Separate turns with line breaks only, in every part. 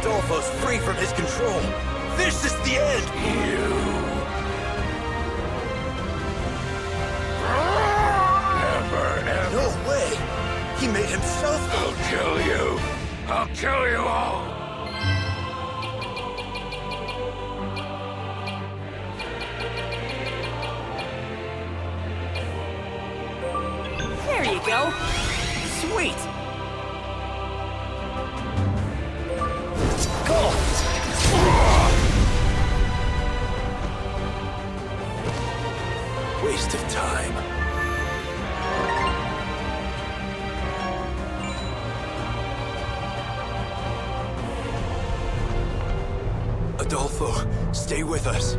Adolfo's free from his control. This is the end!
Never, ever.
No way! He made himself...
I'll kill you. I'll kill you all.
There you go.
Sweet! Go! Waste of time. Adolfo, stay with us.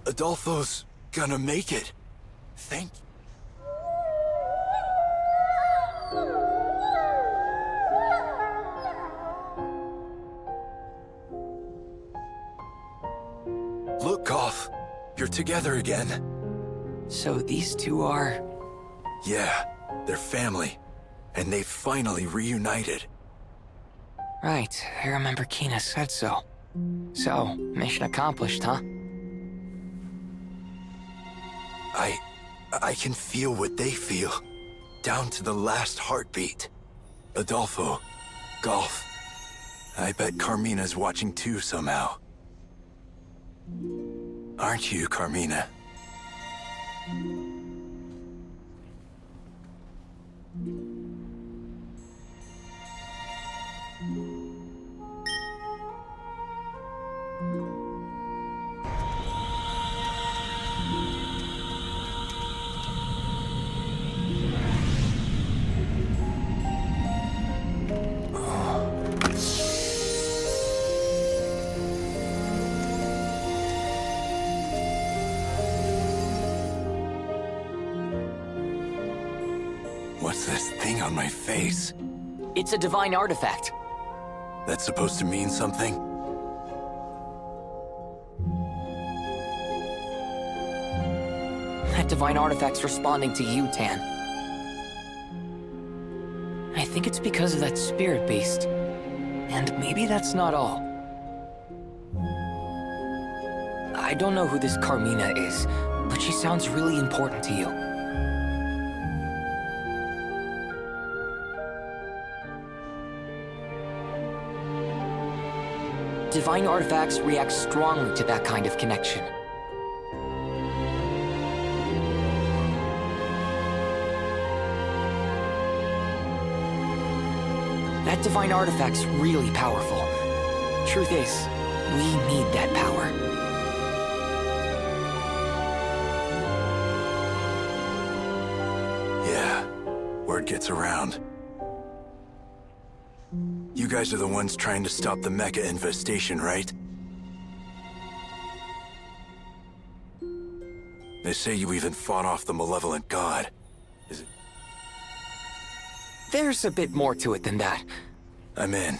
Adolfo's gonna make it. Thank you. Look, Golf. You're together again.
So these two are...
Yeah, they're family. And they've finally reunited.
Right, I remember Kina said so. So, mission accomplished, huh?
I can feel what they feel. Down to the last heartbeat. Adolfo, Golf. I bet Carmina's watching too somehow. Aren't you, Carmina? What's this thing on my face?
It's a divine artifact.
That's supposed to mean something?
That divine artifact's responding to you, Tan. I think it's because of that spirit beast. And maybe that's not all. I don't know who this Carmina is, but she sounds really important to you. Divine artifacts react strongly to that kind of connection. That divine artifact's really powerful. Truth is, we need that power.
Yeah, word gets around. You guys are the ones trying to stop the mecha infestation, right? They say you even fought off the malevolent god. Is it?
There's a bit more to it than that.
I'm in.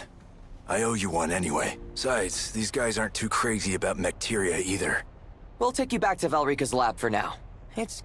I owe you one anyway. Besides, these guys aren't too crazy about Mecteria either.
We'll take you back to Valrika's lab for now. It's...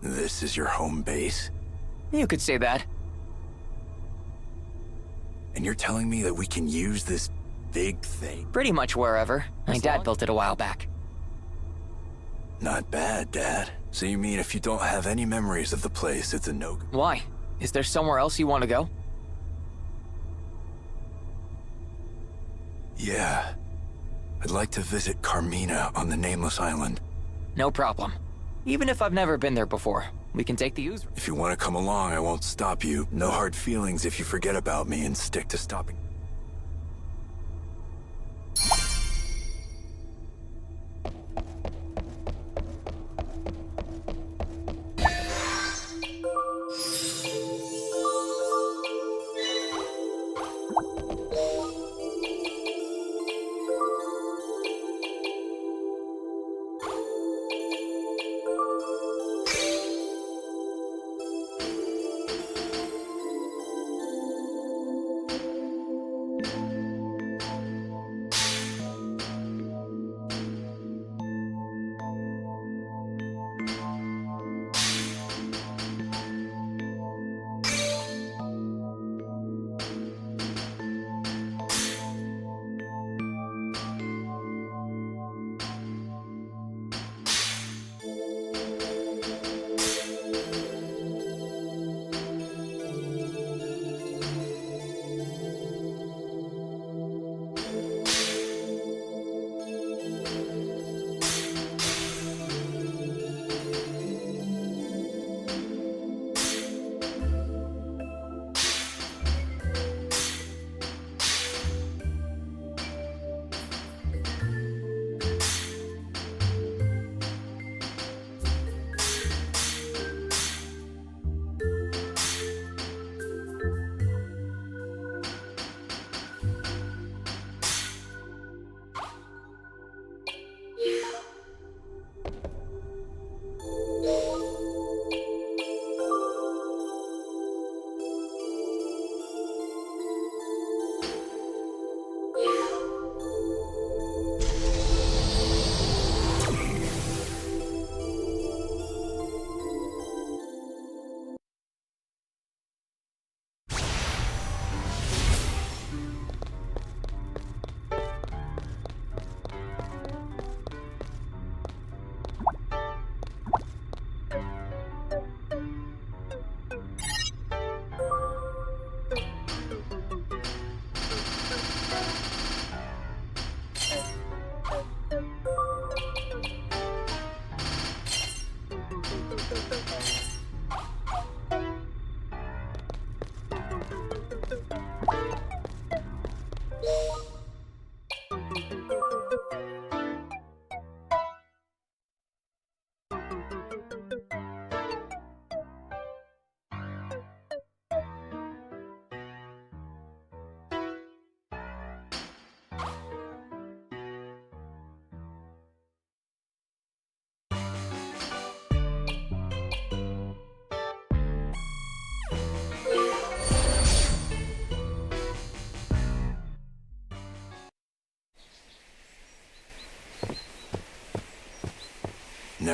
This is your home base?
You could say that.
And you're telling me that we can use this big thing?
Pretty much wherever. My dad built it a while back.
Not bad, Dad. So you mean if you don't have any memories of the place, it's a no-go?
Why? Is there somewhere else you want to go?
Yeah. I'd like to visit Carmina on the Nameless Island.
No problem. Even if I've never been there before, we can take the Ooze.
If you want to come along, I won't stop you. No hard feelings if you forget about me and stick to stopping.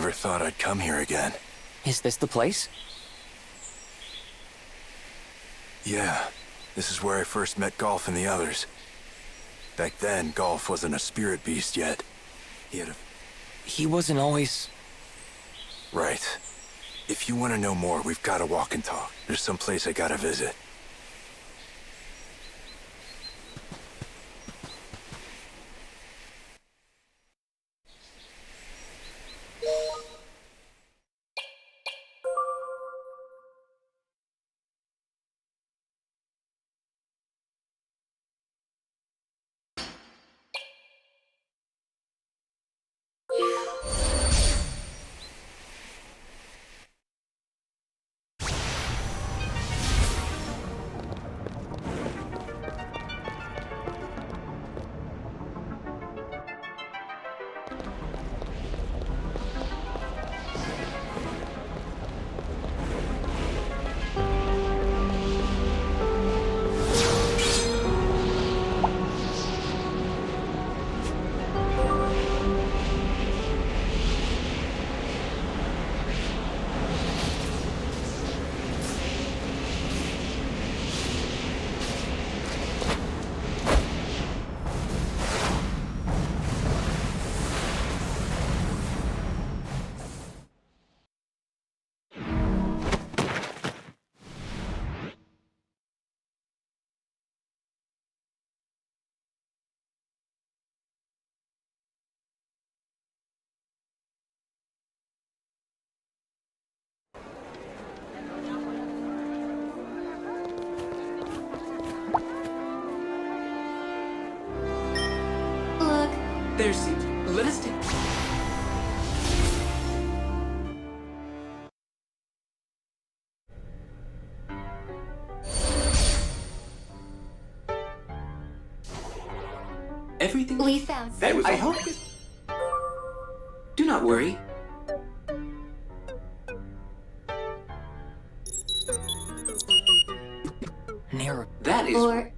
never thought I'd come here again.
Is this the place?
Yeah, this is where I first met Golf and the others. Back then, Golf wasn't a spirit beast yet.
He wasn't always...
Right. If you want to know more, we've got to walk and talk. There's some place I gotta visit.
Look, there's seat. Let us take. Everything
We found some.
I hope. Do not worry.
Near...
That is.
Or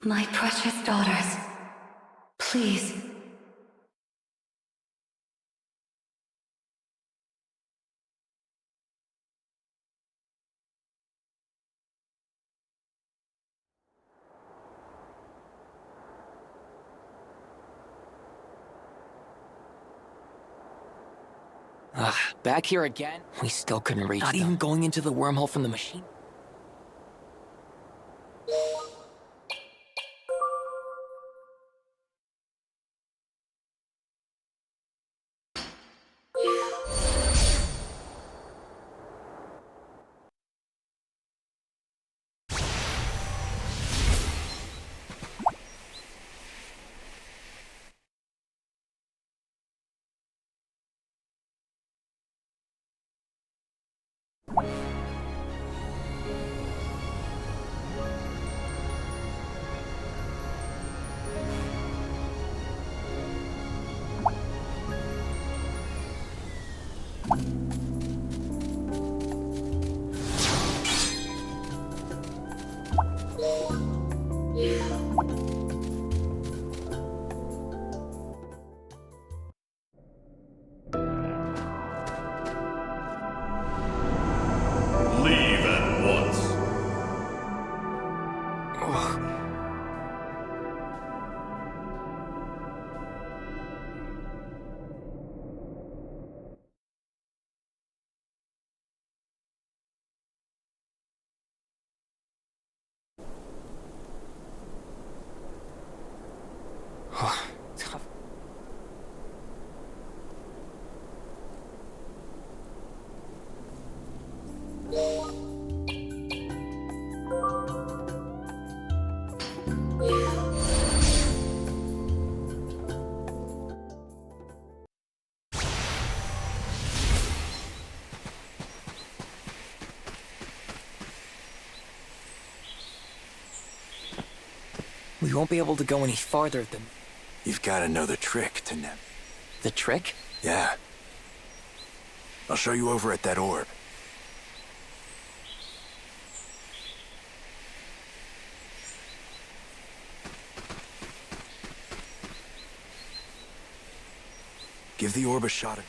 my precious daughters, please.
Ugh, back here again? We still couldn't reach Not even going into the wormhole from the machine?
Leave at once.
Tough. We won't be able to go any farther than
You've got to know the trick to
the trick.
Yeah. I'll show you over at that orb. Give the orb a shot.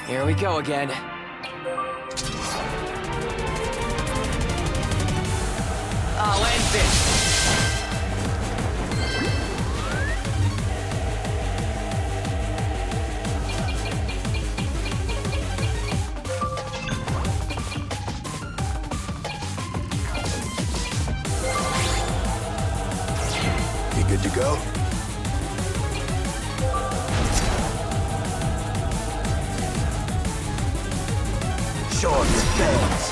Here we go again. I'll end this!
You good to go? Show 'em your fangs.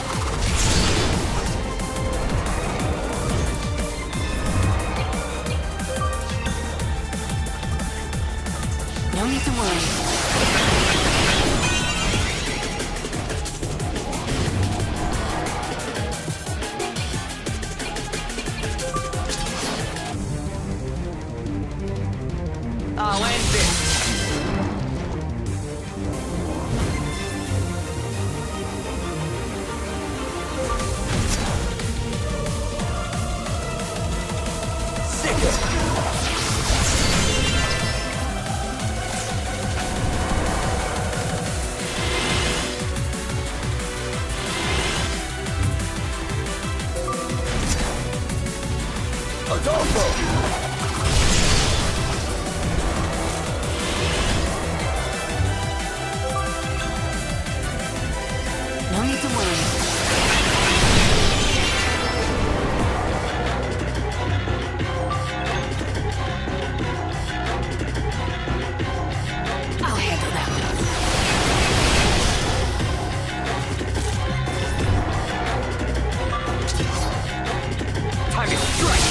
No need to worry.
I'll end this!
No need to worry. I'll handle that.
Time to strike!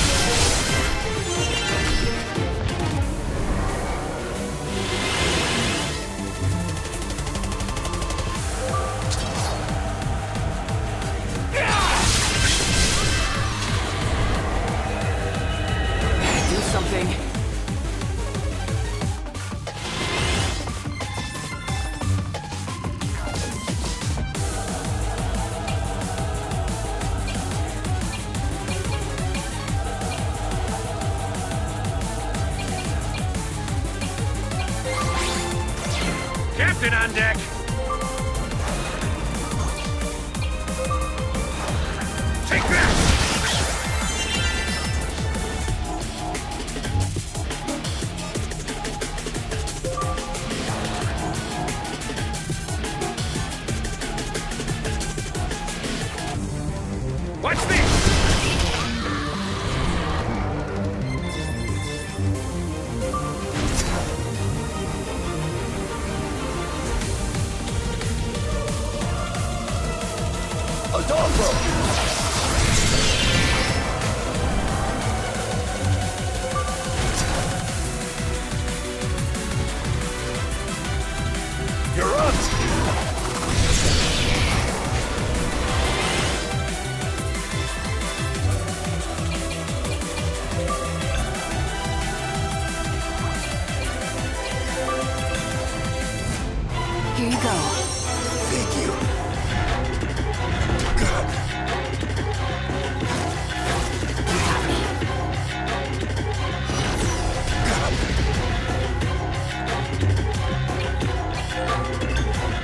Watch this!
Adolfo! You're up!
Here you go.
Thank you.
You got me.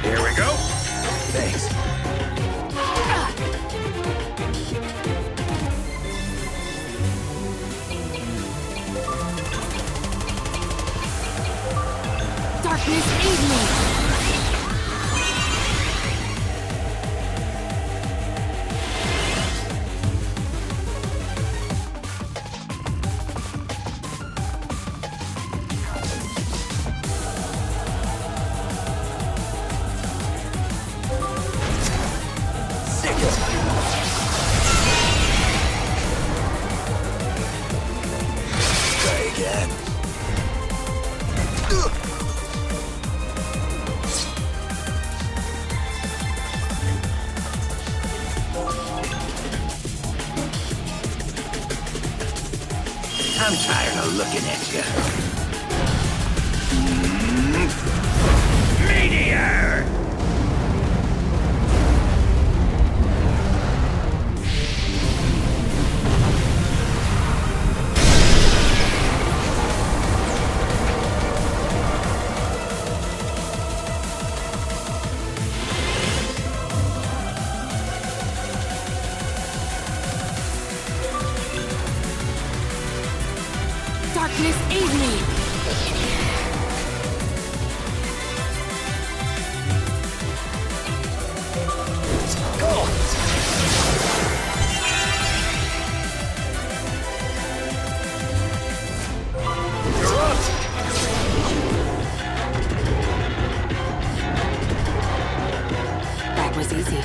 Here we go.
Thanks.
Darkness, aid me!
Try again.
I'm tired of looking at you. Meteor!
Darkness, aid me!
You're up!
That was easy.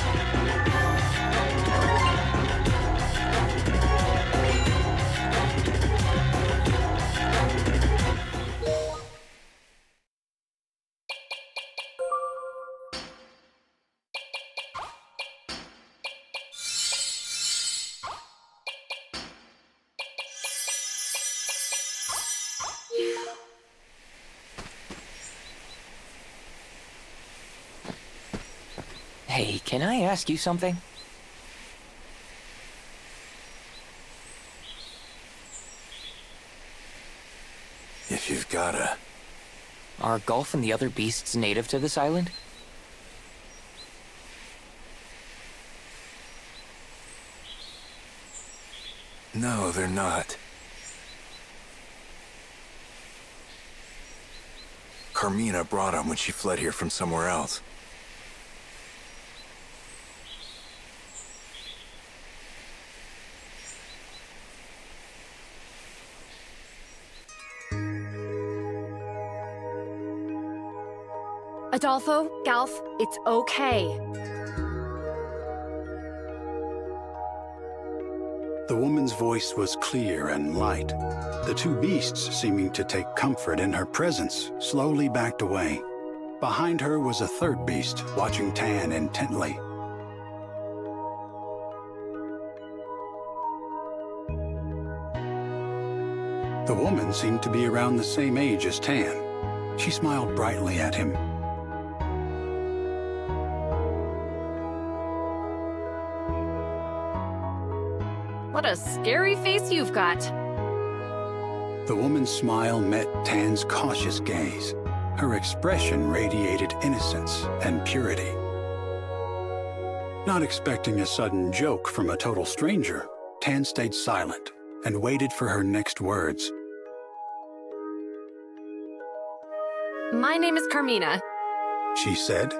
Hey, can I ask you something?
If you've gotta.
Are Golf and the other beasts native to this island?
No, they're not. Carmina brought them when she fled here from somewhere else.
Adolfo, Galf, it's okay.
The woman's voice was clear and light. The two beasts, seeming to take comfort in her presence, slowly backed away. Behind her was a third beast, watching Tan intently. The woman seemed to be around the same age as Tan. She smiled brightly at him.
What a scary face you've got.
The woman's smile met Tan's cautious gaze. Her expression radiated innocence and purity. Not expecting a sudden joke from a total stranger, Tan stayed silent and waited for her next words.
My name is Carmina.
She said.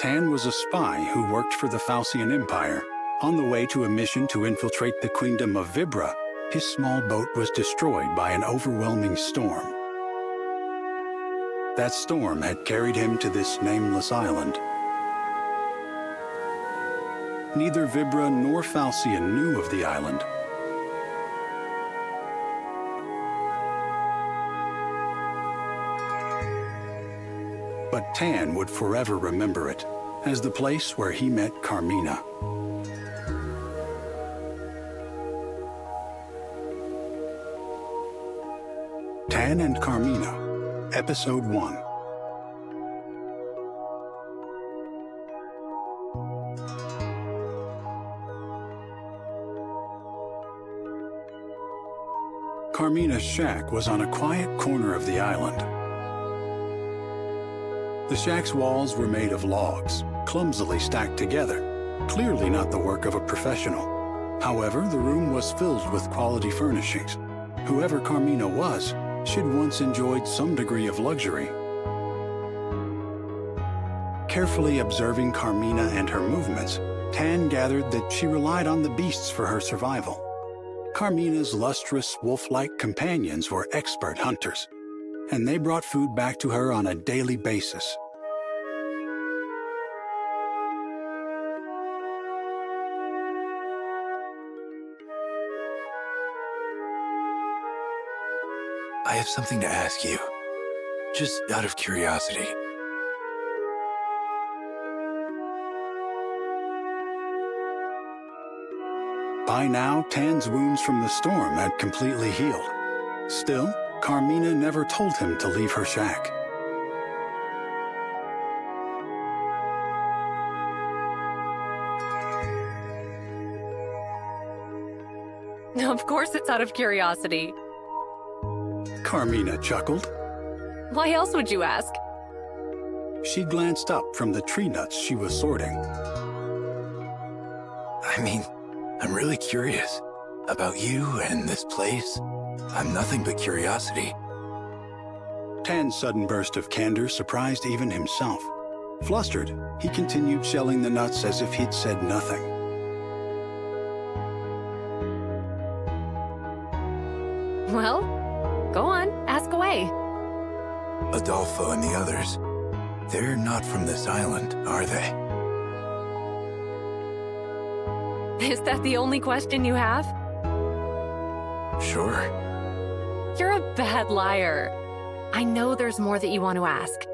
Tan was a spy who worked for the Fantasian Empire. On the way to a mission to infiltrate the Queendom of Vibra, his small boat was destroyed by an overwhelming storm. That storm had carried him to this nameless island. Neither Vibra nor Fantasian knew of the island. But Tan would forever remember it as the place where he met Carmina. Tan and Carmina, Episode 1. Carmina's shack was on a quiet corner of the island. The shack's walls were made of logs, clumsily stacked together, clearly not the work of a professional. However, the room was filled with quality furnishings. Whoever Carmina was, she'd once enjoyed some degree of luxury. Carefully observing Carmina and her movements, Tan gathered that she relied on the beasts for her survival. Carmina's lustrous, wolf-like companions were expert hunters, and they brought food back to her on a daily basis.
I have something to ask you, just out of curiosity.
By now, Tan's wounds from the storm had completely healed. Still, Carmina never told him to leave her shack.
Of course it's out of curiosity.
Carmina chuckled.
Why else would you ask?
She glanced up from the tree nuts she was sorting.
I mean, I'm really curious about you and this place. I'm nothing but curiosity.
Tan's sudden burst of candor surprised even himself. Flustered, he continued shelling the nuts as if he'd said nothing.
Well, go on, ask away.
Adolfo and the others, they're not from this island, are they?
Is that the only question you have?
Sure.
You're a bad liar. I know there's more that you want to ask.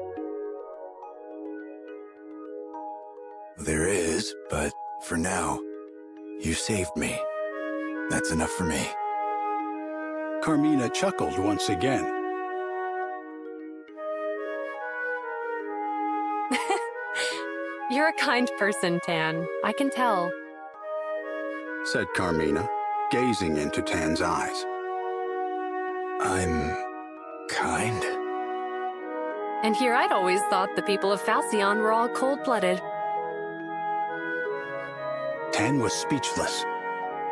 There is, but for now, you saved me. That's enough for me.
Carmina chuckled once again.
You're a kind person, Tan. I can tell.
Said Carmina, gazing into Tan's eyes.
I'm kind?
And here I'd always thought the people of Fantasian were all cold-blooded.
Tan was speechless.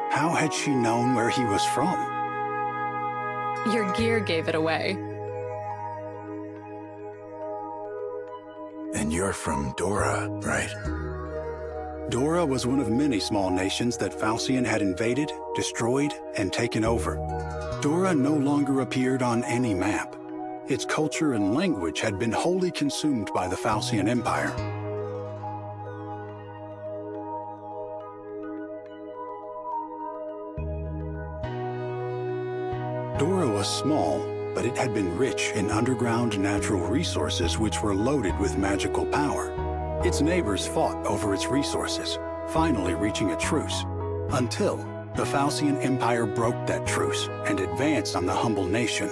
How had she known where he was from?
Your gear gave it away.
And you're from Dora, right?
Dora was one of many small nations that Fantasian had invaded, destroyed, and taken over. Dora no longer appeared on any map. Its culture and language had been wholly consumed by the Fantasian Empire. Dora was small, but it had been rich in underground natural resources which were loaded with magical power. Its neighbors fought over its resources, finally reaching a truce, until the Fantasian Empire broke that truce and advanced on the humble nation.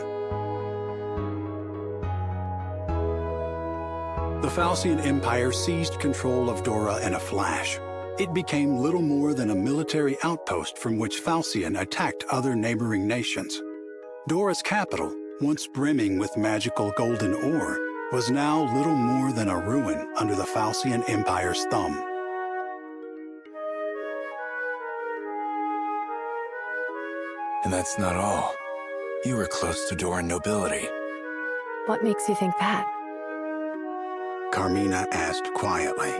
The Fantasian Empire seized control of Dora in a flash. It became little more than a military outpost from which Fantasian attacked other neighboring nations. Dora's capital, once brimming with magical golden ore, was now little more than a ruin under the Fantasian Empire's thumb.
And that's not all. You were close to Doran nobility.
What makes you think that?
Carmina asked quietly.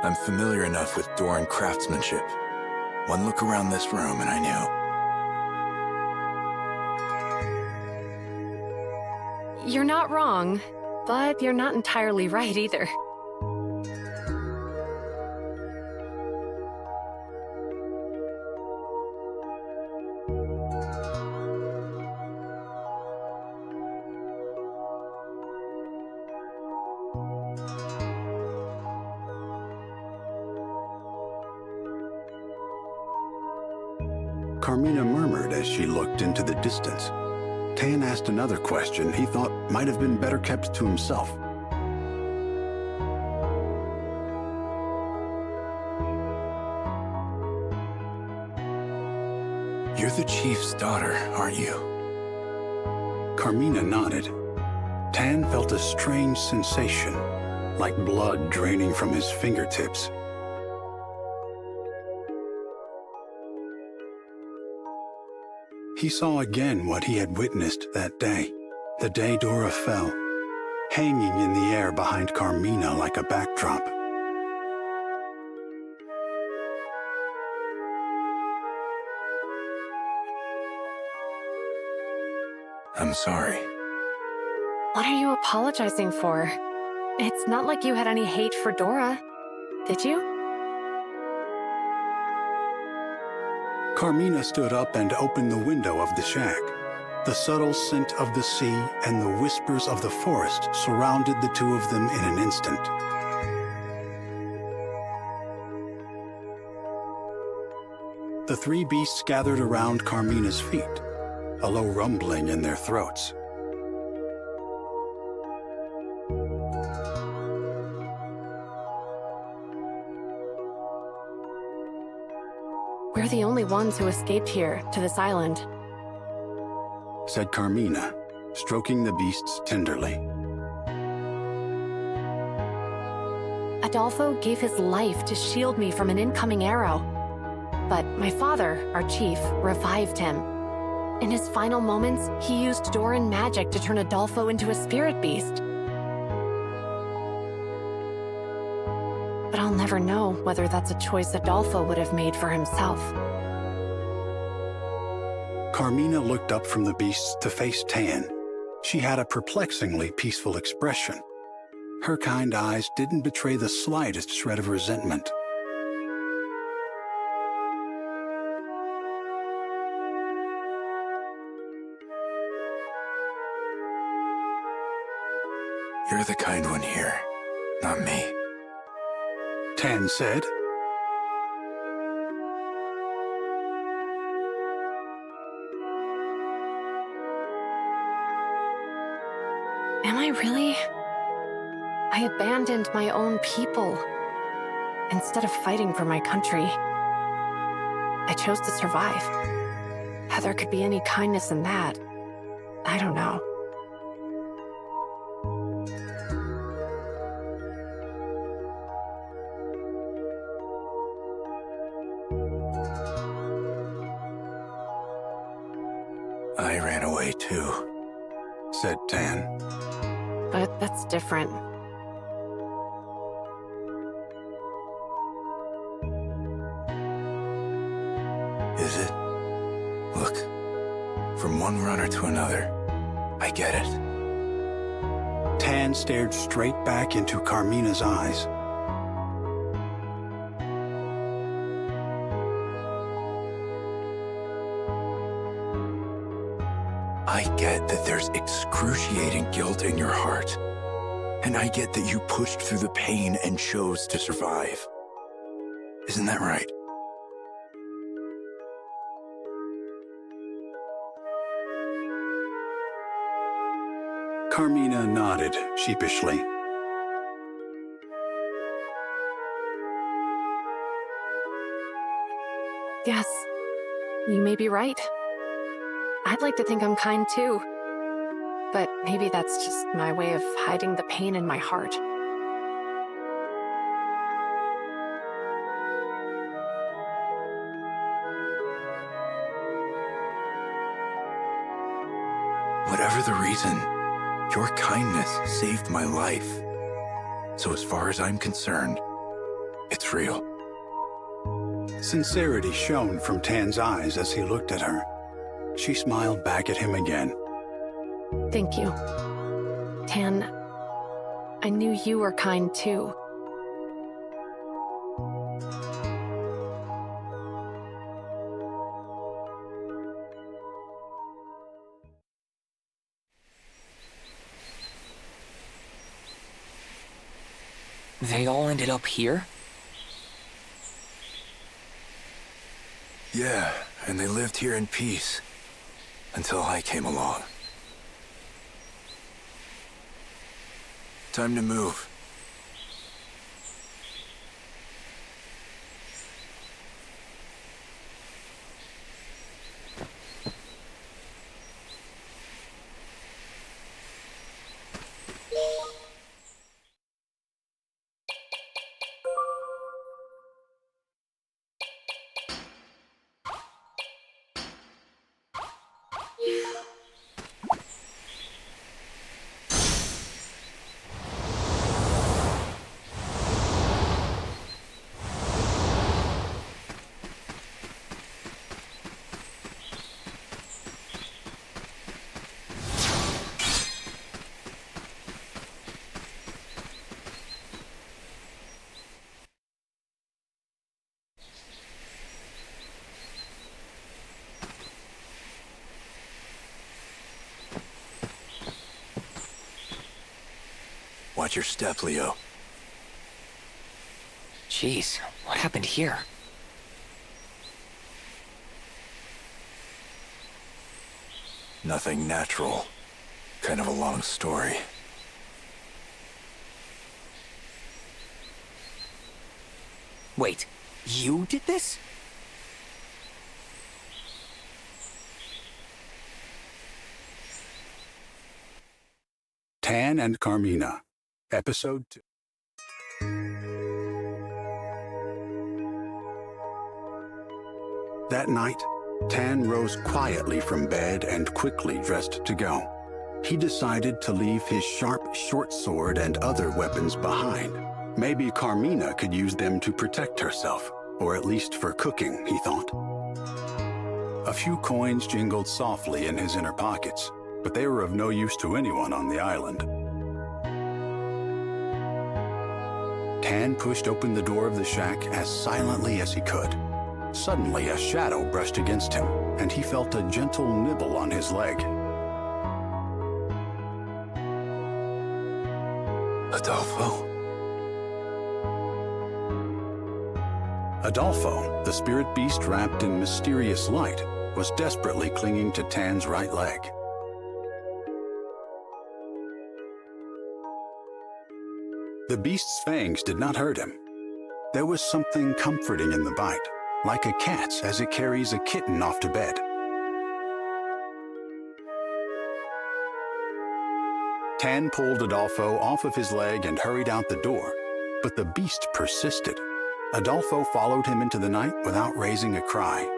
I'm familiar enough with Doran craftsmanship. One look around this room and I knew.
You're not wrong, but you're not entirely right either.
Carmina murmured as she looked into the distance. Tan asked another question he thought might have been better kept to himself.
You're the chief's daughter, aren't you?
Carmina nodded. Tan felt a strange sensation, like blood draining from his fingertips. He saw again what he had witnessed that day, the day Dora fell, hanging in the air behind Carmina like a backdrop.
I'm sorry.
What are you apologizing for? It's not like you had any hate for Dora, did you?
Carmina stood up and opened the window of the shack. The subtle scent of the sea and the whispers of the forest surrounded the two of them in an instant. The three beasts gathered around Carmina's feet, a low rumbling in their throats.
We're the only ones who escaped here, to this island.
Said Carmina, stroking the beasts tenderly.
Adolfo gave his life to shield me from an incoming arrow. But my father, our chief, revived him. In his final moments, he used Doran magic to turn Adolfo into a spirit beast. But I'll never know whether that's a choice Adolfo would have made for himself.
Carmina looked up from the beasts to face Tan. She had a perplexingly peaceful expression. Her kind eyes didn't betray the slightest shred of resentment.
You're the kind one here, not me.
Tan said.
Am I really? I abandoned my own people. Instead of fighting for my country, I chose to survive. How there could be any kindness in that, I don't know.
I ran away too,
Said Tan.
But that's different.
Is it? Look, from one runner to another, I get it.
Tan stared straight back into Carmina's eyes.
I get that there's excruciating guilt in your heart. And I get that you pushed through the pain and chose to survive. Isn't that right?
Carmina nodded sheepishly.
Yes, you may be right. I'd like to think I'm kind too. But maybe that's just my way of hiding the pain in my heart.
Whatever the reason, your kindness saved my life. So as far as I'm concerned, it's real.
Sincerity shone from Tan's eyes as he looked at her. She smiled back at him again.
Thank you. Tan, I knew you were kind too.
They all ended up here?
Yeah, and they lived here in peace. Until I came along. Time to move. Watch your step, Leo.
Jeez, what happened here?
Nothing natural. Kind of a long story.
Wait, you did this?
Tan and Carmina, Episode 2. That night, Tan rose quietly from bed and quickly dressed to go. He decided to leave his sharp short sword and other weapons behind. Maybe Carmina could use them to protect herself, or at least for cooking, he thought. A few coins jingled softly in his inner pockets, but they were of no use to anyone on the island. Tan pushed open the door of the shack as silently as he could. Suddenly, a shadow brushed against him, and he felt a gentle nibble on his leg.
Adolfo?
Adolfo, the spirit beast wrapped in mysterious light, was desperately clinging to Tan's right leg. The beast's fangs did not hurt him. There was something comforting in the bite, like a cat's as it carries a kitten off to bed. Tan pulled Adolfo off of his leg and hurried out the door, but the beast persisted. Adolfo followed him into the night without raising a cry.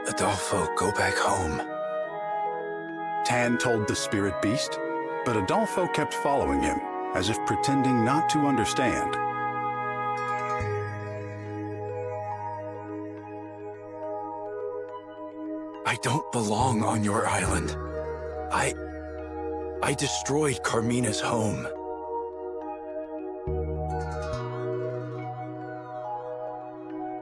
Adolfo, go back home.
Tan told the spirit beast, but Adolfo kept following him, as if pretending not to understand.
I don't belong on your island. I destroyed Carmina's home.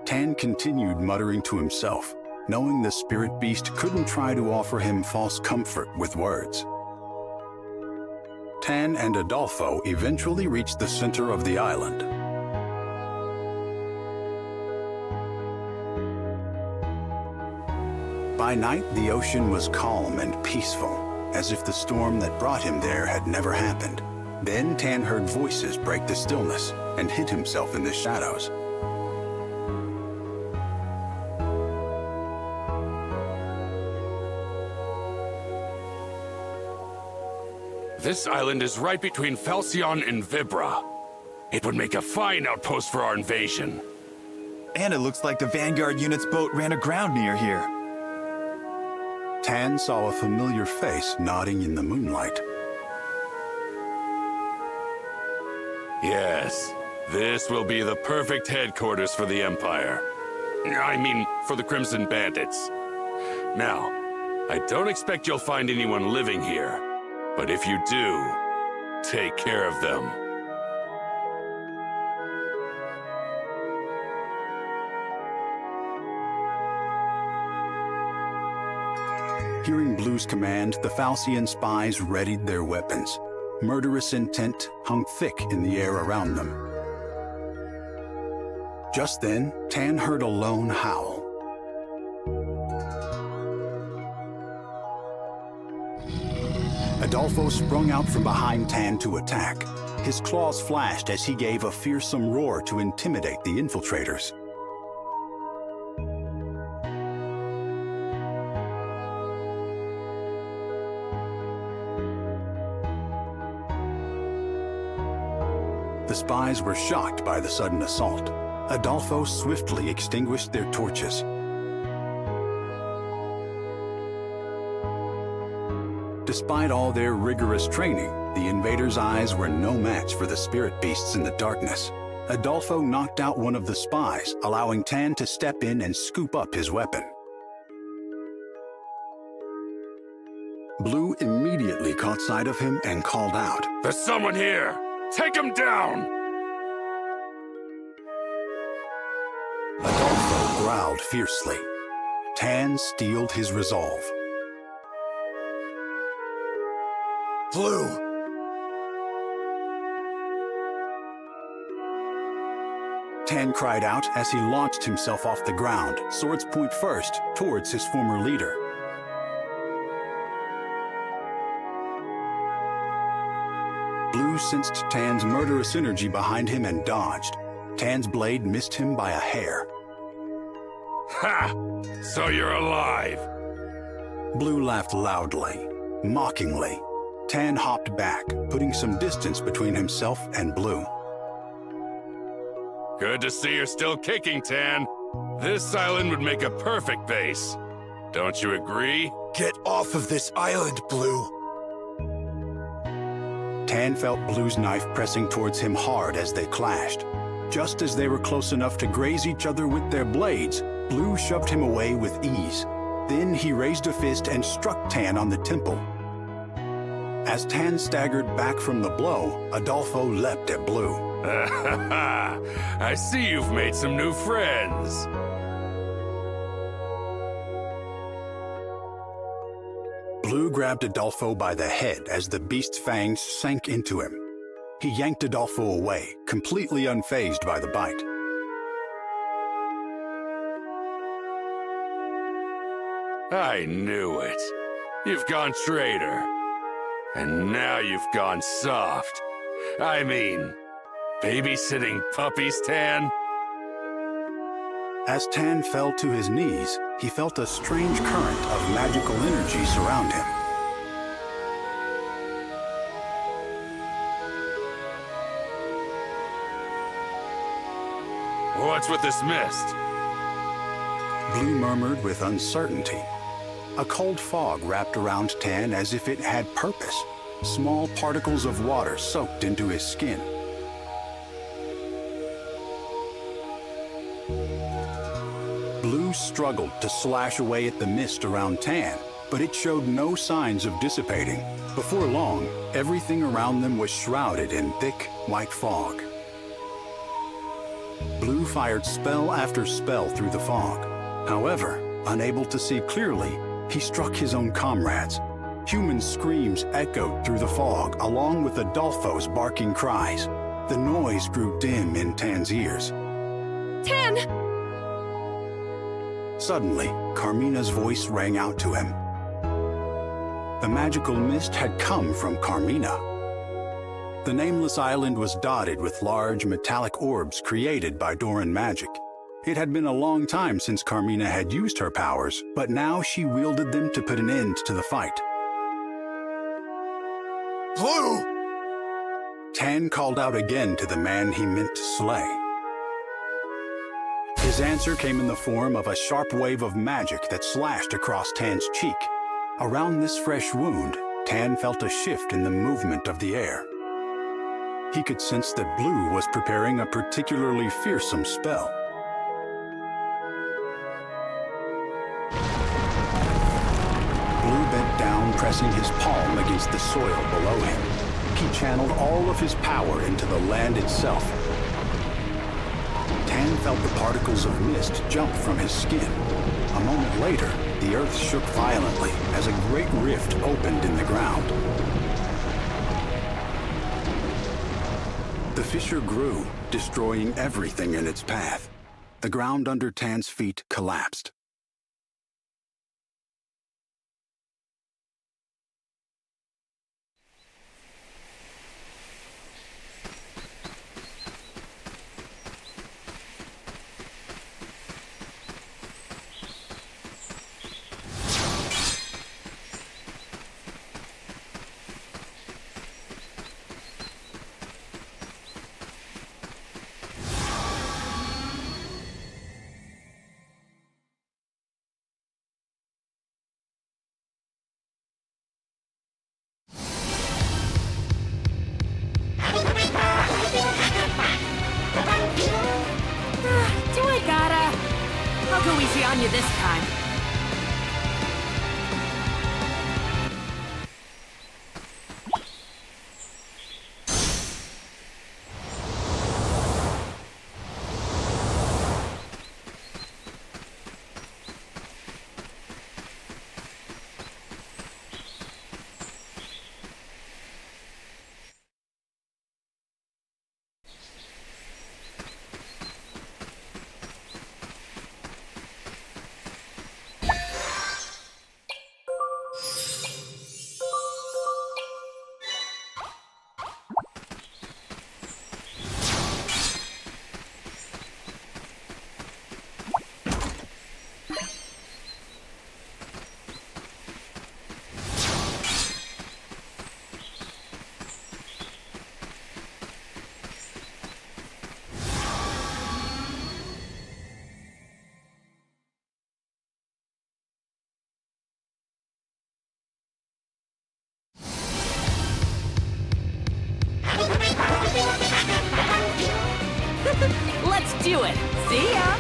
Tan continued muttering to himself, knowing the spirit beast couldn't try to offer him false comfort with words. Tan and Adolfo eventually reached the center of the island. By night, the ocean was calm and peaceful, as if the storm that brought him there had never happened. Then Tan heard voices break the stillness and hid himself in the shadows.
This island is right between Fantasian and Vibra. It would make a fine outpost for our invasion.
And it looks like the Vanguard unit's boat ran aground near here.
Tan saw a familiar face nodding in the moonlight.
Yes, this will be the perfect headquarters for the Empire. I mean, for the Crimson Bandits. Now, I don't expect you'll find anyone living here, but if you do, take care of them.
Hearing Blue's command, the Fantasian spies readied their weapons. Murderous intent hung thick in the air around them. Just then, Tan heard a lone howl. Adolfo sprung out from behind Tan to attack. His claws flashed as he gave a fearsome roar to intimidate the infiltrators. The spies were shocked by the sudden assault. Adolfo swiftly extinguished their torches. Despite all their rigorous training, the invaders' eyes were no match for the spirit beasts in the darkness. Adolfo knocked out one of the spies, allowing Tan to step in and scoop up his weapon. Blue immediately caught sight of him and called out,
"There's someone here! Take him down!"
Adolfo growled fiercely. Tan steeled his resolve.
Blue!
Tan cried out as he launched himself off the ground, swords point first, towards his former leader. Blue sensed Tan's murderous energy behind him and dodged. Tan's blade missed him by a hair.
Ha! So you're alive!
Blue laughed loudly, mockingly. Tan hopped back, putting some distance between himself and Blue.
Good to see you're still kicking, Tan. This island would make a perfect base. Don't you agree?
Get off of this island, Blue!
Tan felt Blue's knife pressing towards him hard as they clashed. Just as they were close enough to graze each other with their blades, Blue shoved him away with ease. Then he raised a fist and struck Tan on the temple. As Tan staggered back from the blow, Adolfo leapt at Blue.
I see you've made some new friends.
Blue grabbed Adolfo by the head as the beast's fangs sank into him. He yanked Adolfo away, completely unfazed by the bite.
I knew it. You've gone traitor. And now you've gone soft. I mean, babysitting puppies, Tan?
As Tan fell to his knees, he felt a strange current of magical energy surround him.
What's with this mist?
Blue murmured with uncertainty. A cold fog wrapped around Tan as if it had purpose. Small particles of water soaked into his skin. Blue struggled to slash away at the mist around Tan, but it showed no signs of dissipating. Before long, everything around them was shrouded in thick, white fog. Blue fired spell after spell through the fog. However, unable to see clearly, he struck his own comrades. Human screams echoed through the fog, along with Adolfo's barking cries. The noise grew dim in Tan's ears.
Tan!
Suddenly, Carmina's voice rang out to him. The magical mist had come from Carmina. The nameless island was dotted with large metallic orbs created by Doran magic. It had been a long time since Carmina had used her powers, but now she wielded them to put an end to the fight.
Blue!
Tan called out again to the man he meant to slay. His His answer came in the form of a sharp wave of magic that slashed across Tan's cheek. Around this fresh wound, Tan felt a shift in the movement of the air. He could sense that Blue was preparing a particularly fearsome spell. Blue bent down, pressing his palm against the soil below him. He channeled all of his power into the land itself. Tan felt the particles of mist jump from his skin. A moment later, the earth shook violently as a great rift opened in the ground. The fissure grew, destroying everything in its path. The ground under Tan's feet collapsed.
I'll go easy on you this time. Let's do it! See ya!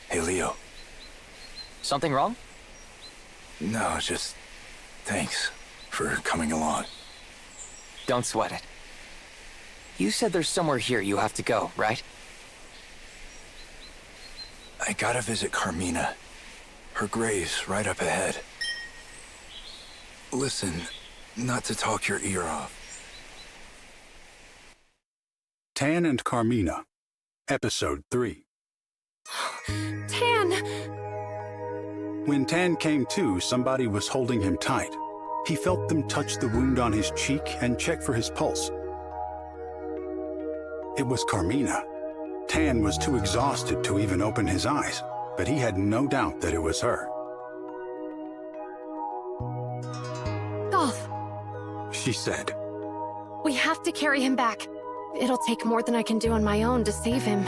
Hey, Leo.
Something wrong?
No, just thanks for coming along.
Don't sweat it. You said there's somewhere here you have to go, right?
I gotta visit Carmina. Her grave's right up ahead. Listen, not to talk your ear off.
Tan and Carmina, Episode 3.
Tan!
When Tan came to, somebody was holding him tight. He felt them touch the wound on his cheek and check for his pulse. It was Carmina. Tan was too exhausted to even open his eyes, but he had no doubt that it was her.
Golf,
She said,
we have to carry him back. It'll take more than I can do on my own to save him.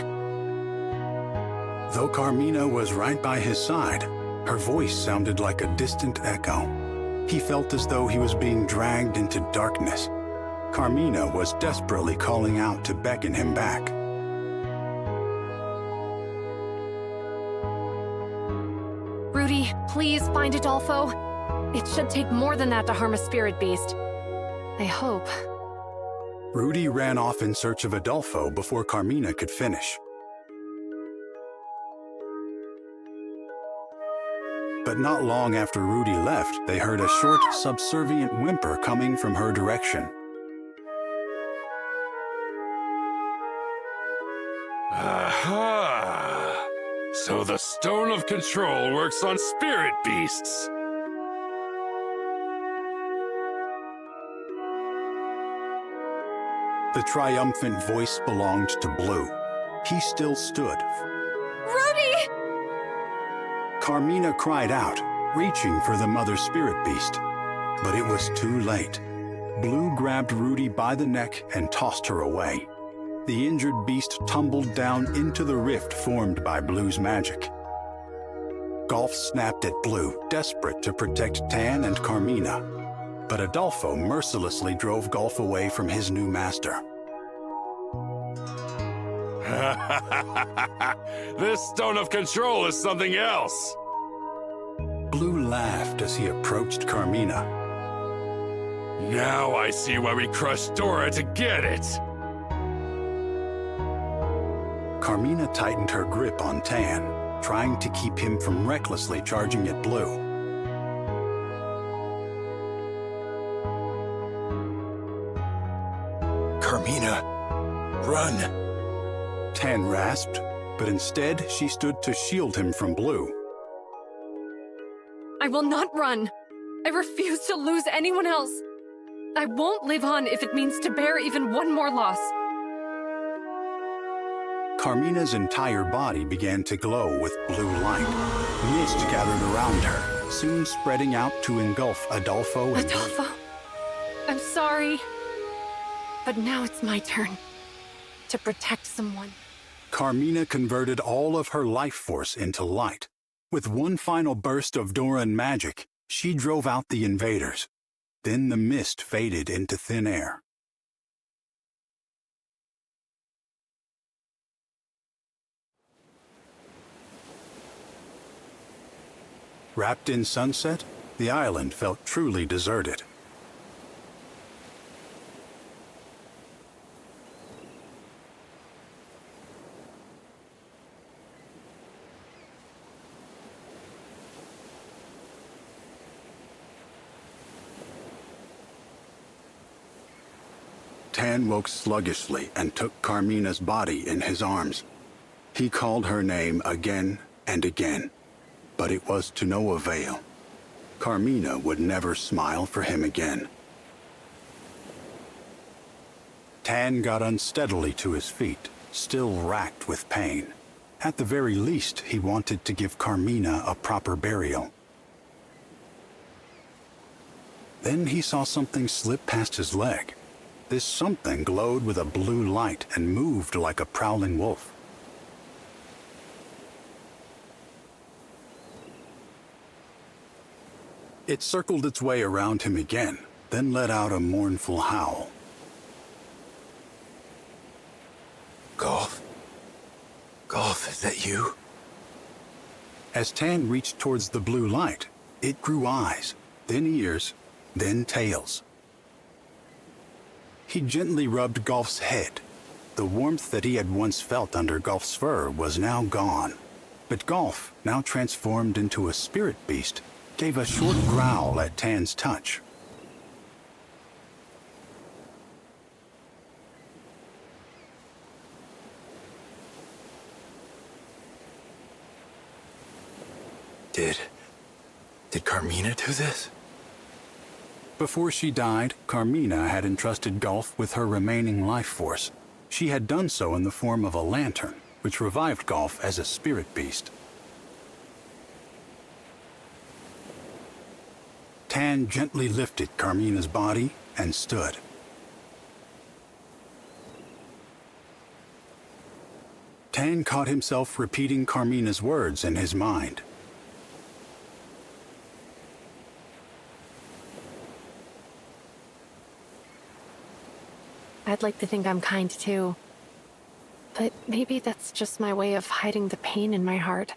Though Carmina was right by his side, her voice sounded like a distant echo. He felt as though he was being dragged into darkness. Carmina was desperately calling out to beckon him back.
Rudy, please find Adolfo. It should take more than that to harm a spirit beast. I hope.
Rudy ran off in search of Adolfo before Carmina could finish. But not long after Rudy left, they heard a short, subservient whimper coming from her direction.
Aha! So the Stone of Control works on spirit beasts.
The triumphant voice belonged to Blue. He still stood.
Rudy!
Carmina cried out, reaching for the mother spirit beast. But it was too late. Blue grabbed Rudy by the neck and tossed her away. The injured beast tumbled down into the rift formed by Blue's magic. Golf snapped at Blue, desperate to protect Tan and Carmina. But Adolfo mercilessly drove Golf away from his new master.
This stone of control is something else.
Blue laughed as he approached Carmina.
Now I see why we crushed Dora to get it.
Carmina tightened her grip on Tan, trying to keep him from recklessly charging at Blue.
Carmina, run!
Tan rasped, but instead she stood to shield him from Blue.
I will not run. I refuse to lose anyone else. I won't live on if it means to bear even one more loss.
Carmina's entire body began to glow with blue light. Mist gathered around her, soon spreading out to engulf Adolfo and
Adolfo, I'm sorry. But now it's my turn to protect someone.
Carmina converted all of her life force into light. With one final burst of Doran magic, she drove out the invaders. Then the mist faded into thin air. Wrapped in sunset, the island felt truly deserted. Tan woke sluggishly and took Carmina's body in his arms. He called her name again and again, but it was to no avail. Carmina would never smile for him again. Tan got unsteadily to his feet, still racked with pain. At the very least, he wanted to give Carmina a proper burial. Then he saw something slip past his leg. This something glowed with a blue light and moved like a prowling wolf. It circled its way around him again, then let out a mournful howl.
Golf? Golf, is that you?
As Tan reached towards the blue light, it grew eyes, then ears, then tails. He gently rubbed Golf's head. The warmth that he had once felt under Golf's fur was now gone. But Golf, now transformed into a spirit beast, gave a short growl at Tan's touch.
Did Carmina do this?
Before she died, Carmina had entrusted Golf with her remaining life force. She had done so in the form of a lantern, which revived Golf as a spirit beast. Tan gently lifted Carmina's body and stood. Tan caught himself repeating Carmina's words in his mind.
I'd like to think I'm kind too. But maybe that's just my way of hiding the pain in my heart.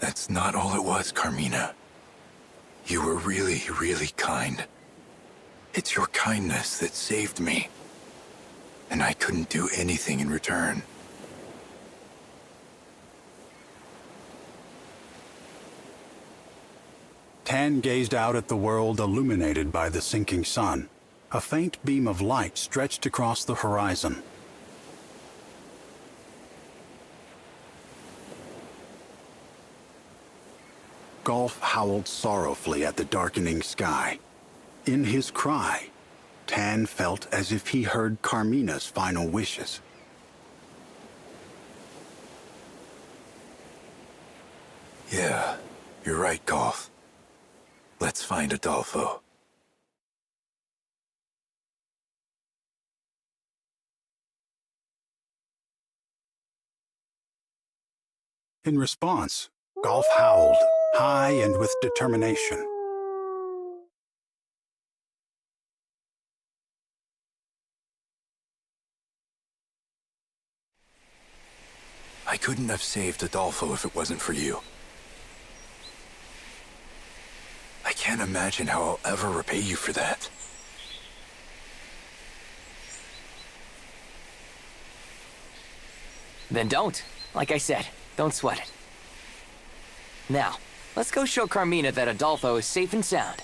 That's not all it was, Carmina. You were really, really kind. It's your kindness that saved me. And I couldn't do anything in return.
Tan gazed out at the world illuminated by the sinking sun. A faint beam of light stretched across the horizon. Golf howled sorrowfully at the darkening sky. In his cry, Tan felt as if he heard Carmina's final wishes.
Yeah, you're right, Golf. Let's find Adolfo.
In response, Golf howled, high and with determination.
I couldn't have saved Adolfo if it wasn't for you. I can't imagine how I'll ever repay you for that.
Then don't. Like I said, don't sweat it. Now, let's go show Carmina that Adolfo is safe and sound.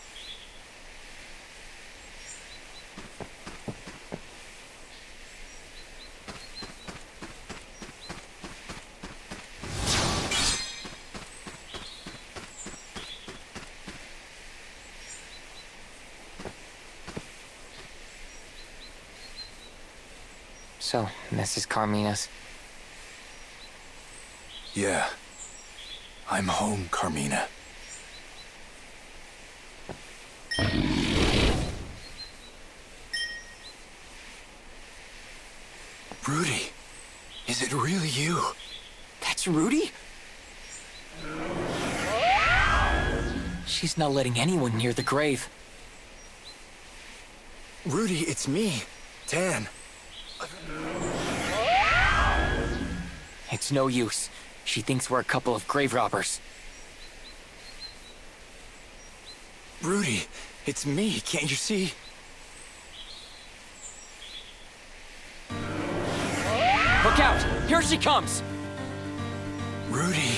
So, this is Carmina's.
Yeah. I'm home, Carmina. Rudy, is it really you?
That's Rudy? She's not letting anyone near the grave.
Rudy, it's me, Tan.
It's no use. She thinks we're a couple of grave robbers.
Rudy, it's me, can't you see?
Look out! Here she comes!
Rudy.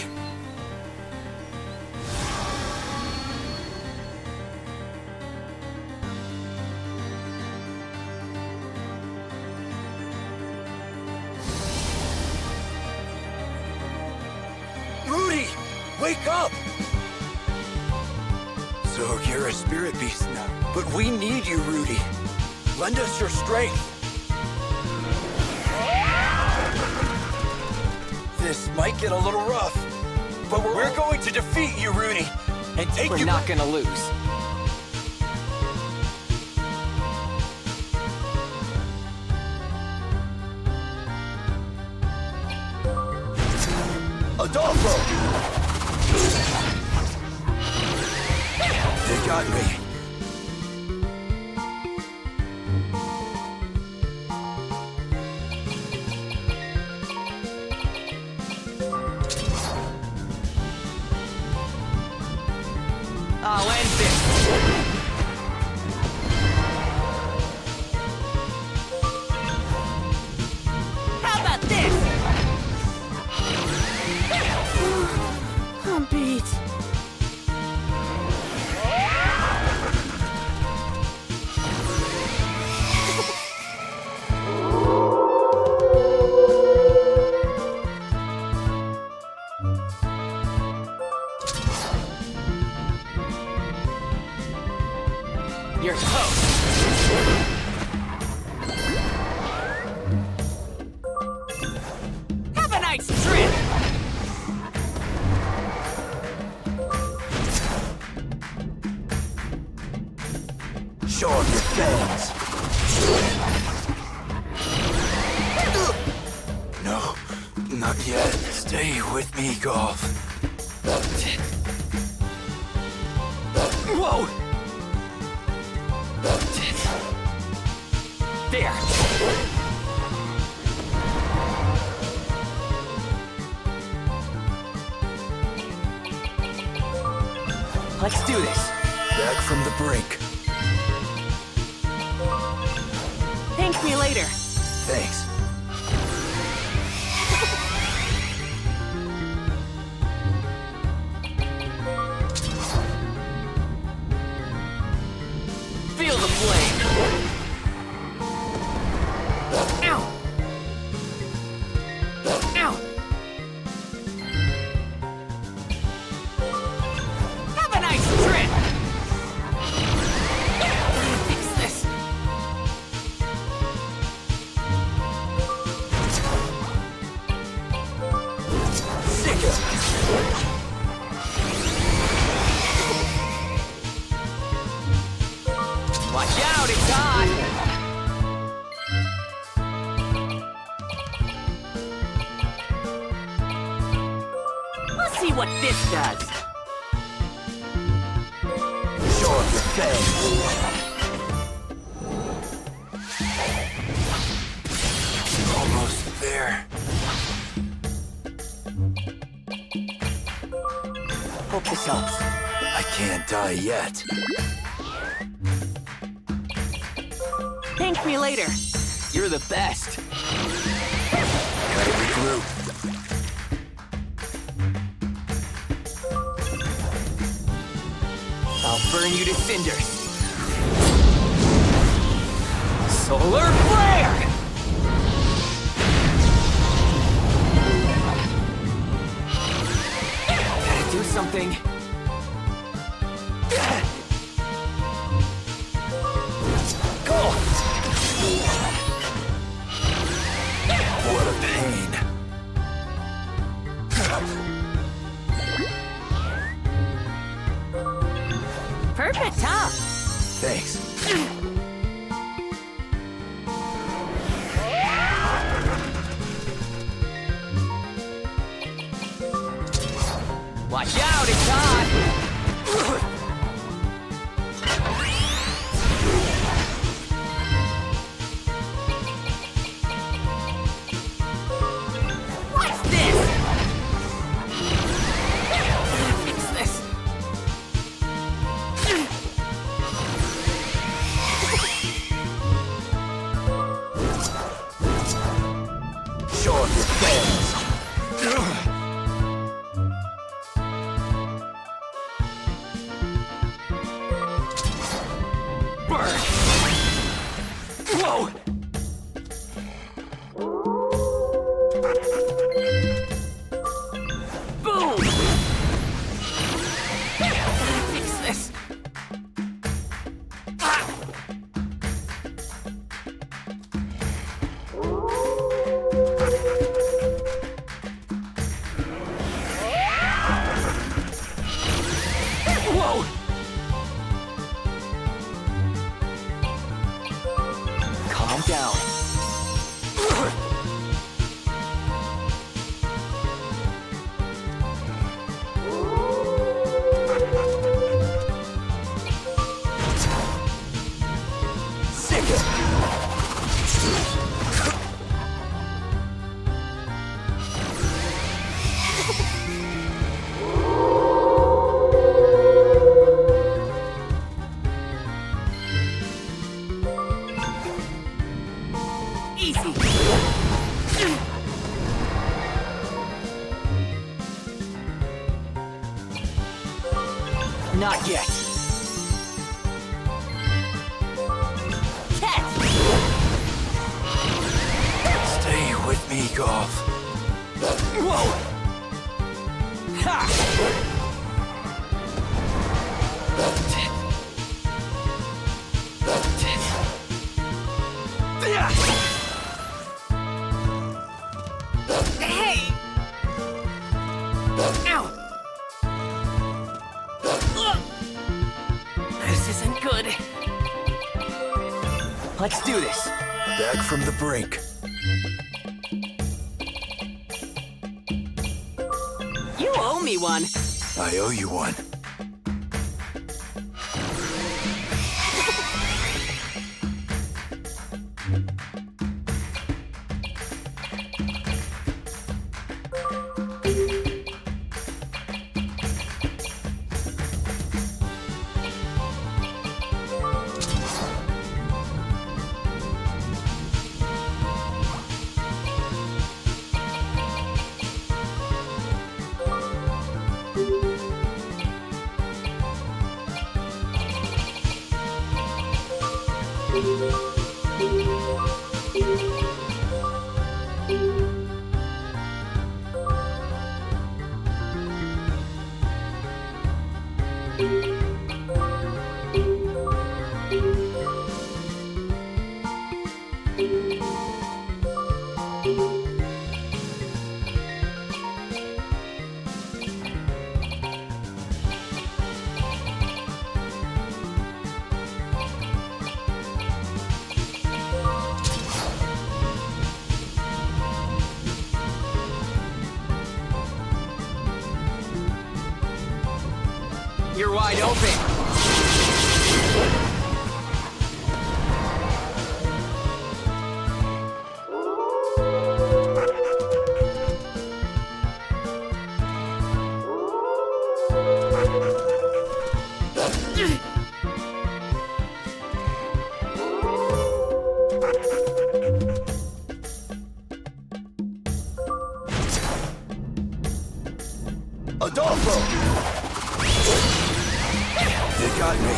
Rudy, wake up! So you're a spirit beast now, but we need you, Rudy. Lend us your strength. This might get a little rough, but we're going to defeat you, Rudy, and take you.
We're not gonna lose.
Adolfo! They got me.
I'll end this. How about this?
I'm beat.
You're toast. Have a nice trip.
Show off your fangs. No, not yet. Stay with me, Golf.
Whoa! There. Let's do this.
Back from the brink.
Thank me later.
Thanks.
Feel the flame. Ow! Ow! Watch out, it's hot!
Let's see what this does.
Show off your fangs.
Almost there.
Hope this helps.
I can't die yet.
Thank me later.
You're the best.
Gotta regroup.
I'll burn you to cinders. Solar flare! Gotta do something. Go!
What a pain.
Perfect, huh?
Thanks.
Watch out, it's hot!
What's this? Fix this.
Show off your fangs.
Burn! Whoa!
Boom! Fix this.
Whoa! Calm down.
Sick it.
Easy.
Not yet.
Catch.
Stay with me, Golf.
Whoa! Ha!
Hey! Ow! This isn't good.
Let's do this.
Back from the brink.
You owe me one.
I owe you one.
You're wide open.
Adolfo! They got me.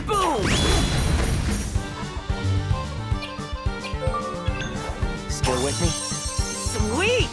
Boom!
Still with me?
Sweet!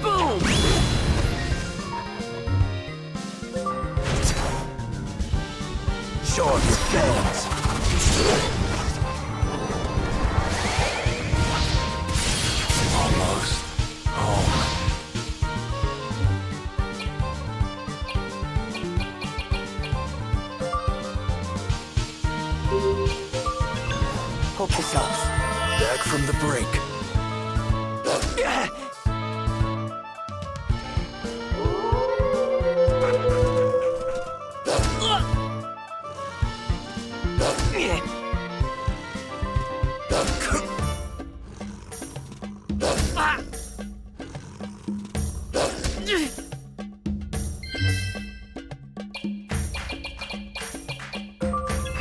Boom!
Show off your fangs. Almost home.
Hope this helps.
Back from the brink.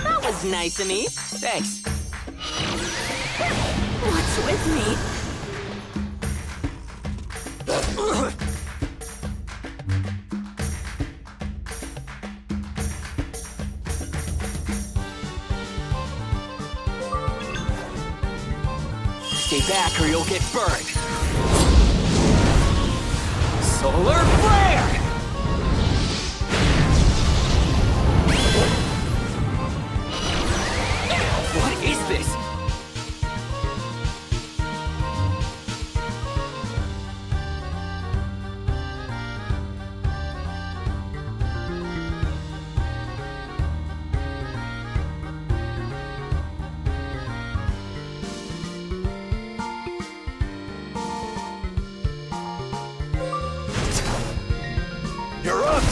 That was nice of me.
Thanks.
What's with me?
Stay back or you'll get burned. Solar flare! What is this?
You're up!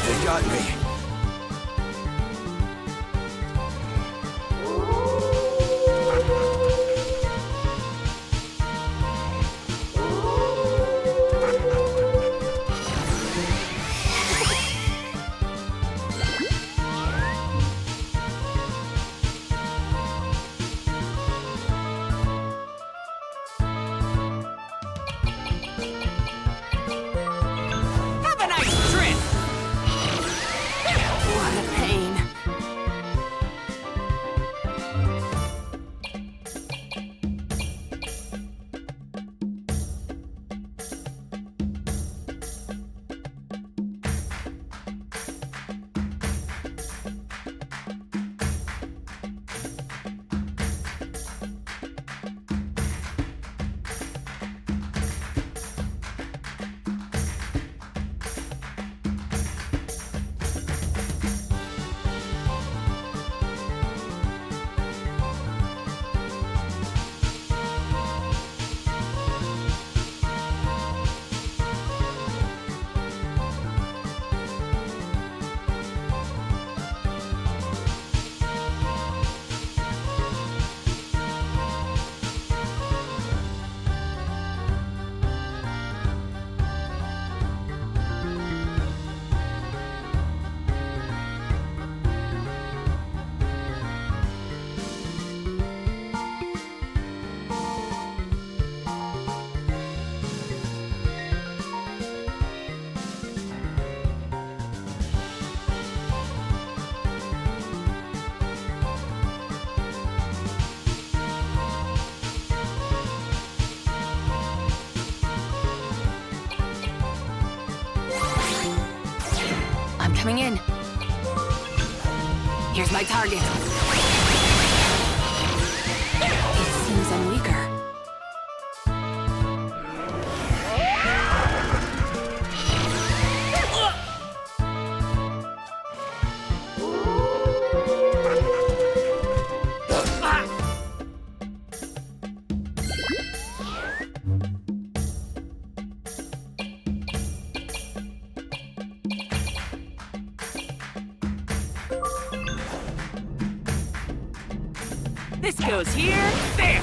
They got me.
Have a nice trip!
Coming in. Here's my target. It seems I'm weaker.
This goes here, there.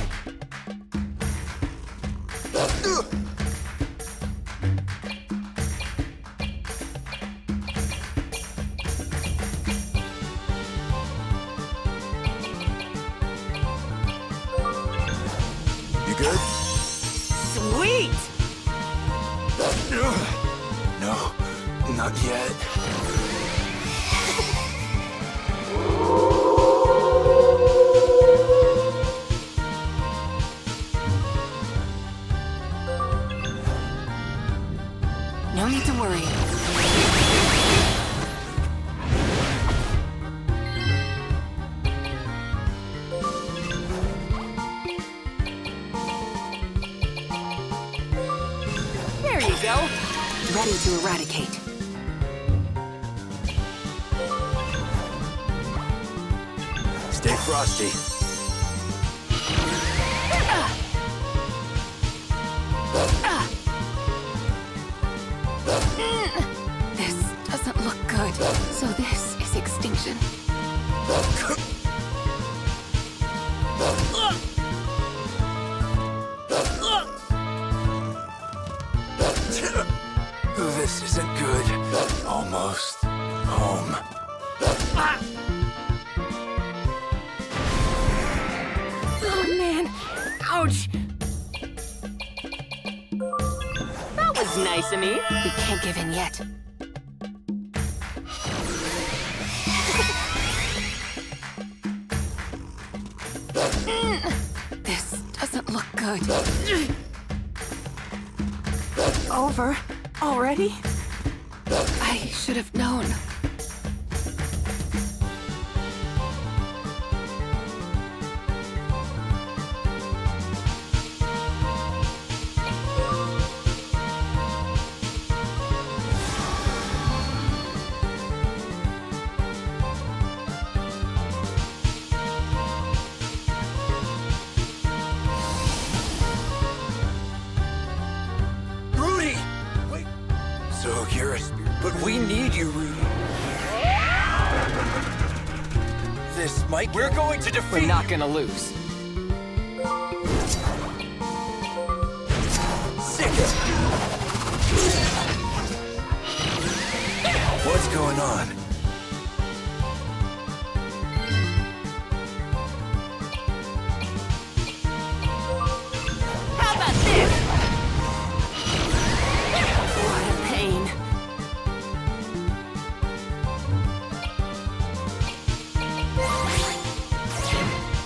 You good?
Sweet!
No, not yet.
No need to worry.
There you go.
Ready to eradicate.
Stay frosty.
This doesn't look good. So this is extinction.
This isn't good. Almost home.
Oh, man. Ouch. That was nice of me.
We can't give in yet. This doesn't look good.
Over already?
I should have known.
Rudy! Wait. So you're a spirit, but we need you, Rudy. This might. We're going to defeat.
We're not gonna lose.
Sick it. What's going on?
How about this? What a pain.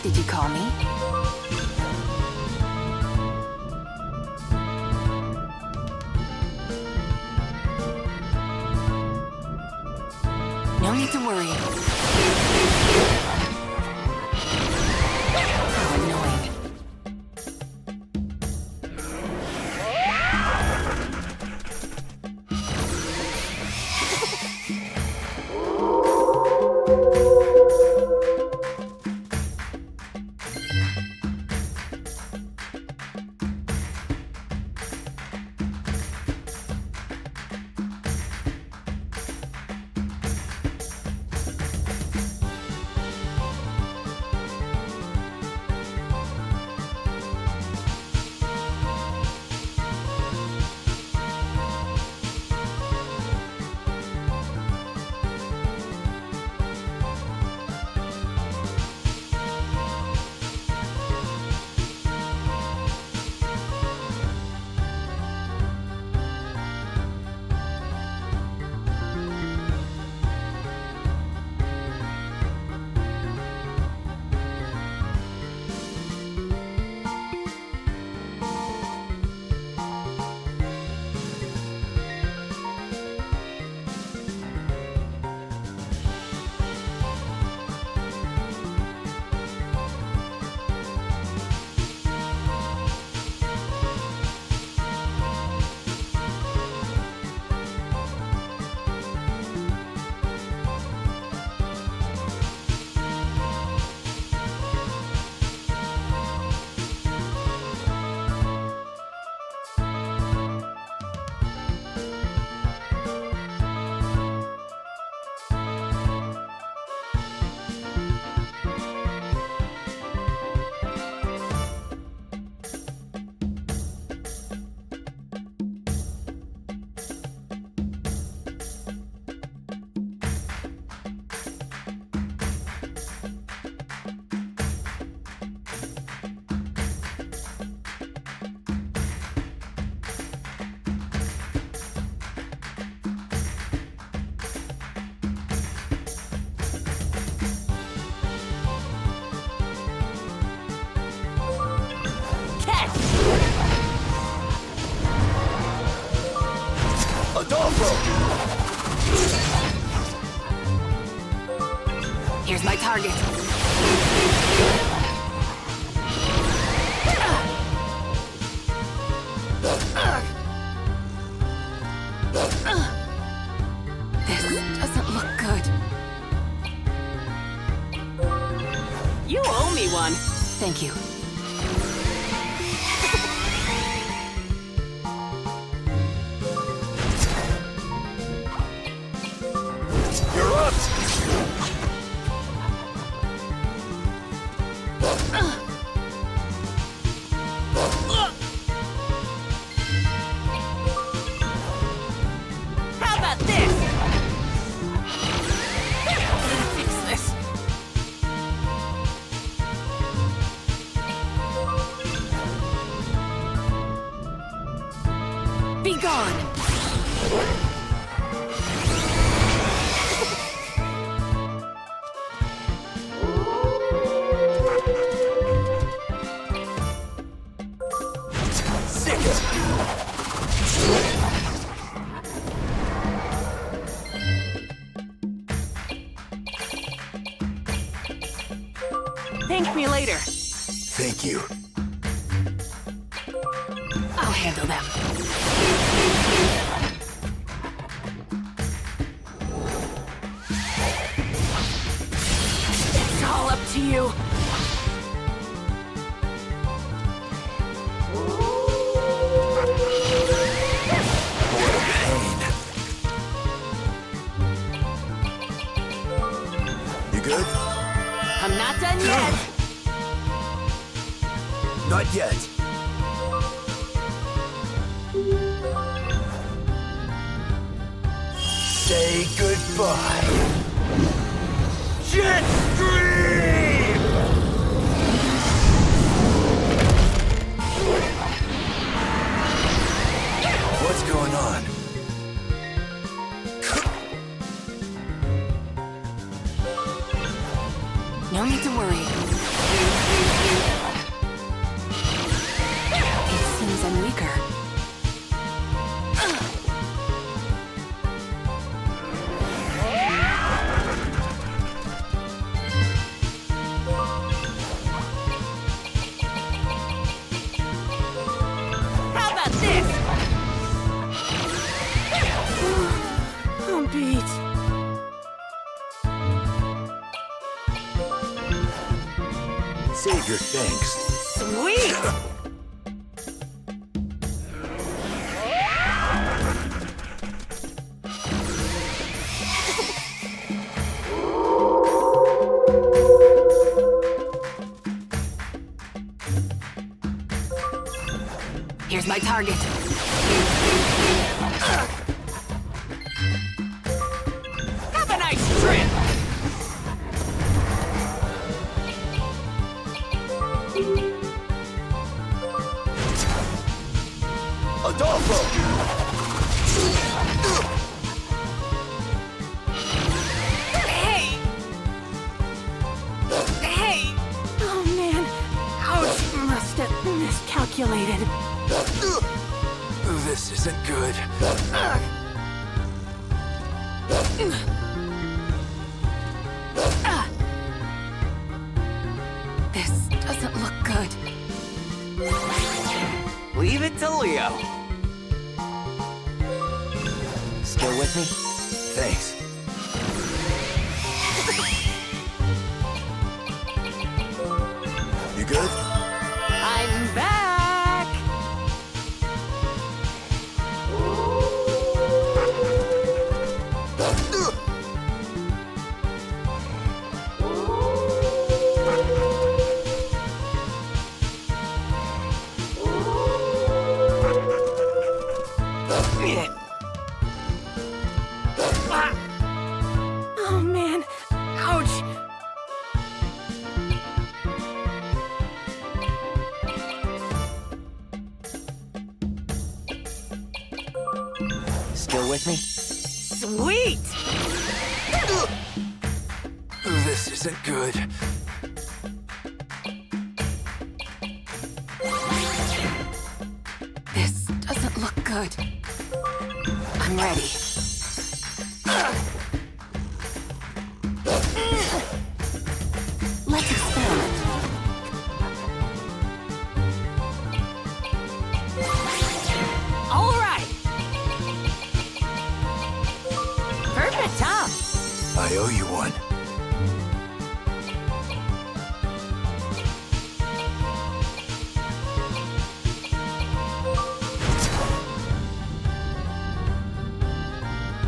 Did you call me? No need to worry. How annoying.
Here's my target. This doesn't look good. You owe me one. Thank you.
You're up!
How about this? Fix this. Be gone. Thank me later.
Thank you.
I'll handle them. It's all up to you.
You good?
I'm not done yet.
Not yet. Say goodbye. Jet Stream! What's going on?
No need to worry. It seems I'm weaker. How about this? I'm beat.
Save your thanks.
Sweet! Here's my target. Have a nice trip!
Adolfo!
Hey! Hey! Oh man! Ouch! Must have miscalculated.
This isn't good.
This doesn't look good.
Leave it to Leo. Still with me?
Thanks. You good?
I'm back! Oh man! Ouch!
Still with me?
Sweet!
This isn't good.
This doesn't look good. I'm ready.
I owe you one.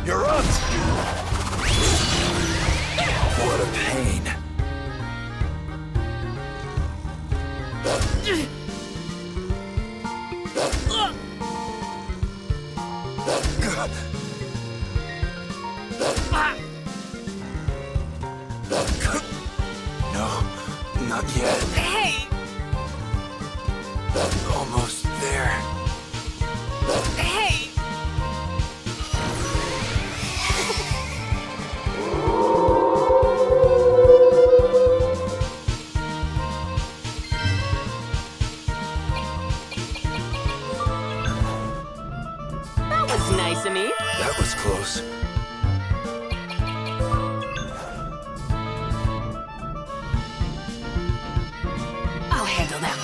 You're up! What a pain. No, not yet.
Hey!
Almost there.
Hey!
That was nice of me.
That was close.
I'll handle them.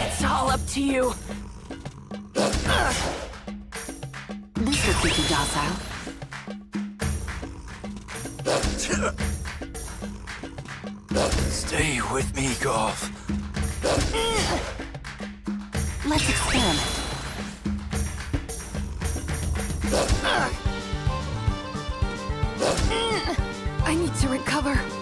It's all up to you.
This will keep you docile.
Stay with me, Golf.
Let's experiment.
I need to recover.